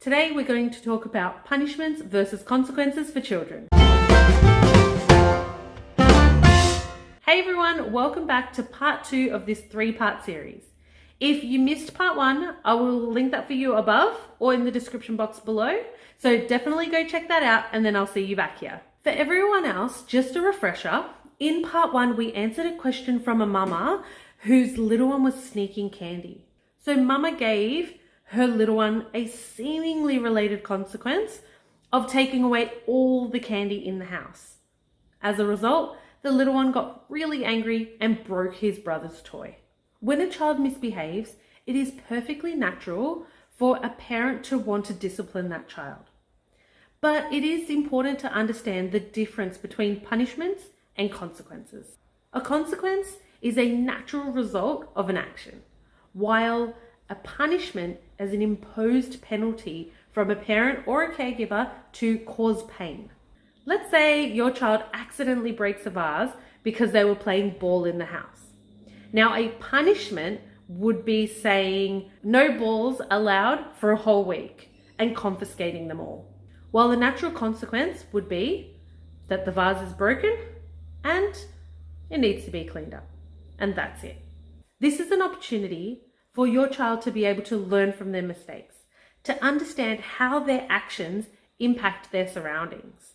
Today we're going to talk about punishments versus consequences for children. Hey everyone, welcome back to part 2 of this 3-part series. If you missed part 1, I will link that for you above or in the description box below. So definitely go check that out and then I'll see you back here. For everyone else, just a refresher, in part 1 we answered a question from a mama whose little one was sneaking candy. So mama gave her little one a seemingly related consequence of taking away all the candy in the house. As a result, the little one got really angry and broke his brother's toy. When a child misbehaves, it is perfectly natural for a parent to want to discipline that child. But it is important to understand the difference between punishments and consequences. A consequence is a natural result of an action, while a punishment is an imposed penalty from a parent or a caregiver to cause pain. Let's say your child accidentally breaks a vase because they were playing ball in the house. Now, a punishment would be saying no balls allowed for a whole week and confiscating them all. While the natural consequence would be that the vase is broken and it needs to be cleaned up. And that's it. This is an opportunity for your child to be able to learn from their mistakes, to understand how their actions impact their surroundings.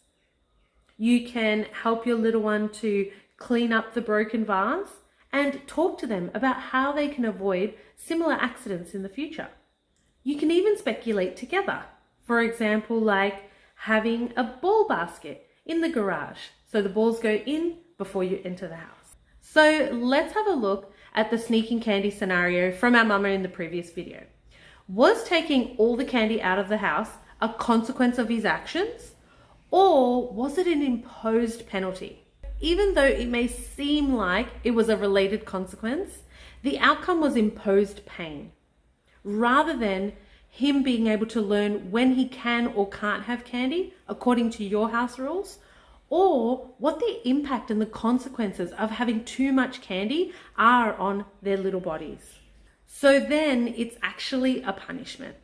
You can help your little one to clean up the broken vase and talk to them about how they can avoid similar accidents in the future. You can even speculate together. For example, like having a ball basket in the garage so the balls go in before you enter the house. So let's have a look at the sneaking candy scenario from our mama in the previous video. Was taking all the candy out of the house a consequence of his actions, or was it an imposed penalty? Even though it may seem like it was a related consequence, the outcome was imposed pain, rather than him being able to learn when he can or can't have candy according to your house rules, or what the impact and the consequences of having too much candy are on their little bodies. So then it's actually a punishment.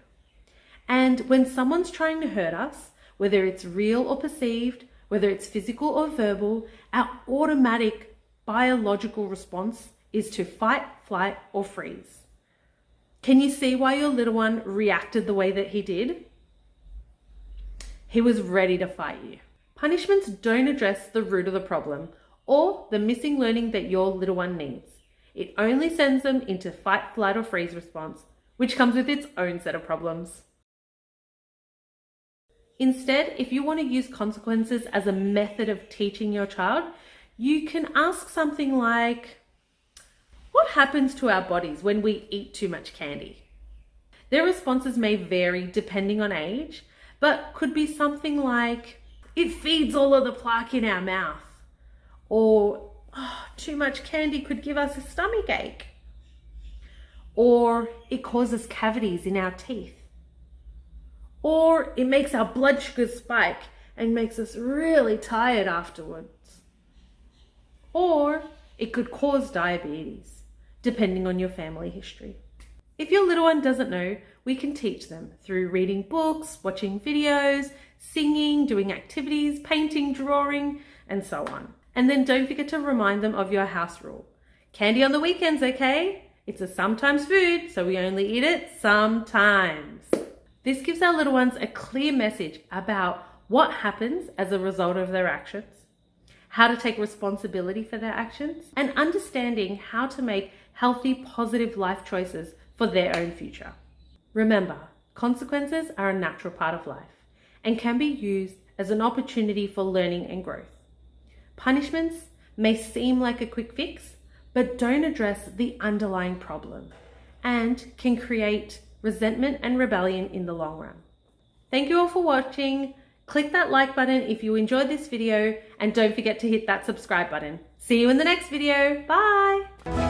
And when someone's trying to hurt us, whether it's real or perceived, whether it's physical or verbal, our automatic biological response is to fight, flight, or freeze. Can you see why your little one reacted the way that he did? He was ready to fight you. Punishments don't address the root of the problem or the missing learning that your little one needs. It only sends them into fight, flight, or freeze response, which comes with its own set of problems. Instead, if you want to use consequences as a method of teaching your child, you can ask something like, what happens to our bodies when we eat too much candy? Their responses may vary depending on age, but could be something like, it feeds all of the plaque in our mouth. Or, too much candy could give us a stomach ache. Or, it causes cavities in our teeth. Or, it makes our blood sugar spike and makes us really tired afterwards. Or, it could cause diabetes, depending on your family history. If your little one doesn't know, we can teach them through reading books, watching videos, singing, doing activities, painting, drawing, and so on. And then don't forget to remind them of your house rule. Candy on the weekends, okay? It's a sometimes food, so we only eat it sometimes. This gives our little ones a clear message about what happens as a result of their actions, how to take responsibility for their actions, and understanding how to make healthy, positive life choices for their own future. Remember, consequences are a natural part of life and can be used as an opportunity for learning and growth. Punishments may seem like a quick fix, but don't address the underlying problem and can create resentment and rebellion in the long run. Thank you all for watching. Click that like button if you enjoyed this video and don't forget to hit that subscribe button. See you in the next video. Bye.